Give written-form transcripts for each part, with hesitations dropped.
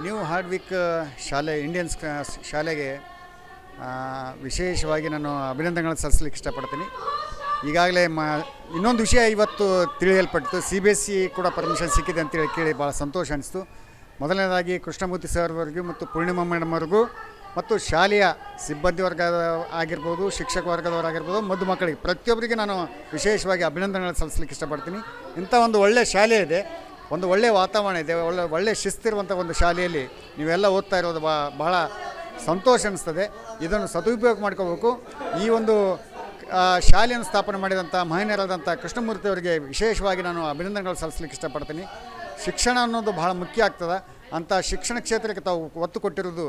New ಹಾರ್ಡ್ವಿಕ್ ಶಾಲೆ Indians ಶಾಲೆಗೆ ವಿಶೇಷವಾಗಿ ನಾನು ಅಭಿನಂದನೆಗಳನ್ನು ಸಲ್ಲಿಸಲಿಕ್ಕೆ ಇಷ್ಟಪಡ್ತೀನಿ. ಈಗಾಗಲೇ ಇನ್ನೊಂದು ವಿಷಯ ಇವತ್ತು ತಿಳಿಯಲ್ಪಟ್ಟಿತು, CBSE ಕೂಡ ಪರ್ಮಿಷನ್ ಸಿಕ್ಕಿದೆ ಅಂತೇಳಿ ಕೇಳಿ ಭಾಳ ಸಂತೋಷ ಅನಿಸ್ತು. ಮೊದಲನೇದಾಗಿ ಕೃಷ್ಣಮೂರ್ತಿ ಸರ್ ಅವರಿಗೂ ಮತ್ತು ಪೂರ್ಣಿಮಾ ಮೇಡಮ್ ಅವ್ರಿಗೂ ಮತ್ತು ಶಾಲೆಯ ಸಿಬ್ಬಂದಿ ವರ್ಗ ಆಗಿರ್ಬೋದು, ಶಿಕ್ಷಕ ವರ್ಗದವರಾಗಿರ್ಬೋದು, ಮದ್ದು ಮಕ್ಕಳಿಗೆ ಪ್ರತಿಯೊಬ್ಬರಿಗೆ ನಾನು ವಿಶೇಷವಾಗಿ ಅಭಿನಂದನೆಗಳನ್ನು ಸಲ್ಲಿಸಲಿಕ್ಕೆ ಇಷ್ಟಪಡ್ತೀನಿ. ಇಂಥ ಒಂದು ಒಳ್ಳೆಯ ಶಾಲೆ ಇದೆ, ಒಂದು ಒಳ್ಳೆಯ ವಾತಾವರಣ ಇದೆ, ಒಳ್ಳೆಯ ಶಿಸ್ತಿರುವಂಥ ಒಂದು ಶಾಲೆಯಲ್ಲಿ ನೀವೆಲ್ಲ ಓದ್ತಾ ಇರೋದು ಬಹಳ ಸಂತೋಷ ಅನಿಸ್ತದೆ. ಇದನ್ನು ಸದುಪಯೋಗ ಮಾಡ್ಕೋಬೇಕು. ಈ ಒಂದು ಶಾಲೆಯನ್ನು ಸ್ಥಾಪನೆ ಮಾಡಿದಂಥ ಮಹನೀಯರಾದಂಥ ಕೃಷ್ಣಮೂರ್ತಿ ಅವರಿಗೆ ವಿಶೇಷವಾಗಿ ನಾನು ಅಭಿನಂದನೆಗಳು ಸಲ್ಲಿಸಲಿಕ್ಕೆ ಇಷ್ಟಪಡ್ತೀನಿ. ಶಿಕ್ಷಣ ಅನ್ನೋದು ಬಹಳ ಮುಖ್ಯ ಆಗ್ತದೆ. ಅಂಥ ಶಿಕ್ಷಣ ಕ್ಷೇತ್ರಕ್ಕೆ ತಾವು ಒತ್ತು ಕೊಟ್ಟಿರೋದು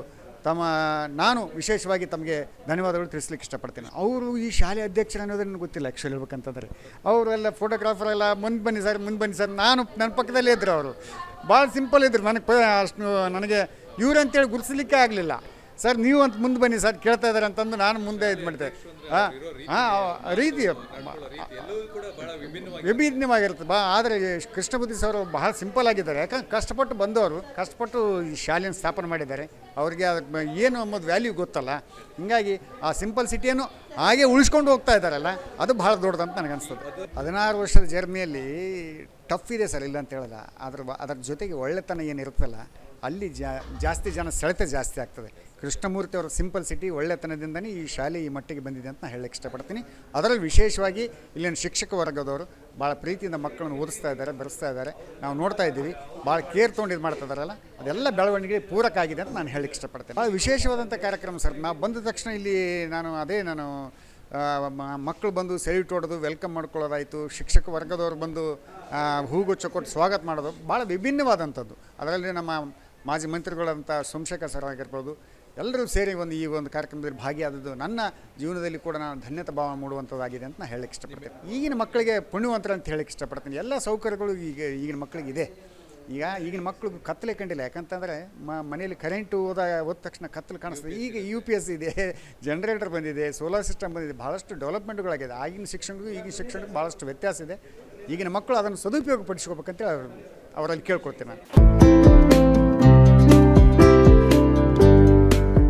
ನಾನು ವಿಶೇಷವಾಗಿ ತಮಗೆ ಧನ್ಯವಾದಗಳು ತಿಳಿಸ್ಲಿಕ್ಕೆ ಇಷ್ಟಪಡ್ತೀನಿ. ಅವರು ಈ ಶಾಲೆ ಅಧ್ಯಕ್ಷರು ಅನ್ನೋದು ನನಗೆ ಗೊತ್ತಿಲ್ಲ ಆ್ಯಕ್ಚುಲಿ ಹೇಳ್ಬೇಕಂತಂದರೆ. ಅವರೆಲ್ಲ ಫೋಟೋಗ್ರಾಫರೆಲ್ಲ ಮುಂದೆ ಬನ್ನಿ ಸರ್ ನಾನು ನನ್ನ ಪಕ್ಕದಲ್ಲೇ ಇದ್ದರು. ಅವರು ಭಾಳ ಸಿಂಪಲ್ ಇದ್ದರು. ನನಗೆ ಇವ್ರು ಅಂತೇಳಿ ಗುರುತಿಸ್ಲಿಕ್ಕೆ ಆಗಲಿಲ್ಲ. ಸರ್ ನೀವು ಅಂತ ಮುಂದೆ ಬನ್ನಿ ಸರ್ ಕೇಳ್ತಾ ಇದ್ದಾರೆ ಅಂತಂದು ನಾನು ಮುಂದೆ ಇದು ಮಾಡಿದೆ. ರೀತಿ ವಿಭಿನ್ನವಾಗಿರ್ತದೆ. ಆದರೆ ಕೃಷ್ಣಮೂರ್ತಿ ಸರ್ ಬಹಳ ಸಿಂಪಲ್ ಆಗಿದ್ದಾರೆ. ಯಾಕಂದ್ರೆ ಕಷ್ಟಪಟ್ಟು ಬಂದವರು, ಕಷ್ಟಪಟ್ಟು ಈ ಶಾಲೆಯನ್ನು ಸ್ಥಾಪನೆ ಮಾಡಿದ್ದಾರೆ. ಅವ್ರಿಗೆ ಏನು ಅನ್ನೋದು ವ್ಯಾಲ್ಯೂ ಗೊತ್ತಲ್ಲ. ಹೀಗಾಗಿ ಆ ಸಿಂಪಲ್ ಸಿಟಿಯನ್ನು ಹಾಗೆ ಉಳಿಸ್ಕೊಂಡು ಹೋಗ್ತಾ ಇದ್ದಾರಲ್ಲ, ಅದು ಭಾಳ ದೊಡ್ಡದಂತ ನನಗೆ ಅನಿಸ್ತದೆ. 16 ವರ್ಷದ ಜರ್ನಿಯಲ್ಲಿ ಟಫ್ ಇದೆ ಸರ್, ಇಲ್ಲ ಅಂತ ಹೇಳಲ್ಲ. ಅದರ ಜೊತೆಗೆ ಒಳ್ಳೆತನ ಏನಿರುತ್ತಲ್ಲ, ಅಲ್ಲಿ ಜಾಸ್ತಿ ಜನ ಸೆಳೆತ ಜಾಸ್ತಿ ಆಗ್ತದೆ. ಕೃಷ್ಣಮೂರ್ತಿ ಅವರ ಸಿಂಪಲ್ ಸಿಟಿ ಒಳ್ಳೆತನದಿಂದನೇ ಈ ಶಾಲೆ ಈ ಮಟ್ಟಿಗೆ ಬಂದಿದೆ ಅಂತ ನಾನು ಹೇಳಕ್ಕೆ ಇಷ್ಟಪಡ್ತೀನಿ. ಅದರಲ್ಲಿ ವಿಶೇಷವಾಗಿ ಇಲ್ಲಿನ ಶಿಕ್ಷಕ ವರ್ಗದವರು ಭಾಳ ಪ್ರೀತಿಯಿಂದ ಮಕ್ಕಳನ್ನು ಓದಿಸ್ತಾ ಇದ್ದಾರೆ, ಬೆರೆಸ್ತಾ ಇದ್ದಾರೆ. ನಾವು ನೋಡ್ತಾ ಇದ್ದೀವಿ, ಭಾಳ ಕೇರ್ ತೊಗೊಂಡು ಇದು ಮಾಡ್ತಾ ಇದ್ದಾರಲ್ಲ, ಅದೆಲ್ಲ ಬೆಳವಣಿಗೆ ಪೂರಕ ಆಗಿದೆ ಅಂತ ನಾನು ಹೇಳಕ್ಕೆ ಇಷ್ಟಪಡ್ತೇನೆ. ಭಾಳ ವಿಶೇಷವಾದಂಥ ಕಾರ್ಯಕ್ರಮ ಸರ್. ನಾವು ಬಂದ ತಕ್ಷಣ ಇಲ್ಲಿ ನಾನು ಮಕ್ಕಳು ಬಂದು ಸೆಲ್ಯೂಟ್ ಹೊಡೆದು ವೆಲ್ಕಮ್ ಮಾಡ್ಕೊಳ್ಳೋದಾಯಿತು, ಶಿಕ್ಷಕ ವರ್ಗದವರು ಬಂದು ಹೂಗುಚ್ಛ ಕೊಟ್ಟು ಸ್ವಾಗತ ಮಾಡೋದು ಭಾಳ ವಿಭಿನ್ನವಾದಂಥದ್ದು. ಅದರಲ್ಲಿ ನಮ್ಮ ಮಾಜಿ ಮಂತ್ರಿಗಳಂಥ ಸೋಮಶೇಖರ್ ಸರ್ ಆಗಿರ್ಬೋದು, ಎಲ್ಲರೂ ಸೇರಿ ಈ ಒಂದು ಕಾರ್ಯಕ್ರಮದಲ್ಲಿ ಭಾಗಿಯಾದದ್ದು ನನ್ನ ಜೀವನದಲ್ಲಿ ಕೂಡ ನಾನು ಧನ್ಯತೆ ಭಾವ ಮೂಡುವಂಥದ್ದಾಗಿದೆ ಅಂತ ನಾನು ಹೇಳಕ್ಕೆ ಇಷ್ಟಪಡ್ತೀನಿ. ಈಗಿನ ಮಕ್ಕಳಿಗೆ ಪುಣ್ಯವಂತರ ಅಂತ ಹೇಳಕ್ಕೆ ಇಷ್ಟಪಡ್ತೀನಿ. ಎಲ್ಲ ಸೌಕರ್ಯಗಳು ಈಗಿನ ಮಕ್ಕಳಿಗೆ ಇದೆ. ಈಗಿನ ಮಕ್ಕಳು ಕತ್ತಲೆ ಕಂಡಿಲ್ಲ. ಯಾಕಂತಂದರೆ ಮನೆಯಲ್ಲಿ ಕರೆಂಟು ಹೋದ ತಕ್ಷಣ ಕತ್ತಲು ಕಾಣಿಸ್ತದೆ. ಈಗ UPS ಇದೆ, ಜನರೇಟರ್ ಬಂದಿದೆ, ಸೋಲಾರ್ ಸಿಸ್ಟಮ್ ಬಂದಿದೆ, ಭಾಳಷ್ಟು ಡೆವಲಪ್ಮೆಂಟ್ಗಳಾಗಿದೆ. ಆಗಿನ ಶಿಕ್ಷಣಕ್ಕೂ ಈಗಿನ ಶಿಕ್ಷಣಕ್ಕೂ ಭಾಳಷ್ಟು ವ್ಯತ್ಯಾಸ ಇದೆ. ಈಗಿನ ಮಕ್ಕಳು ಅದನ್ನು ಸದುಪಯೋಗ ಪಡಿಸ್ಕೋಬೇಕಂತ ಅವರಲ್ಲಿ ಕೇಳ್ಕೊಳ್ತೀನಿ ನಾನು.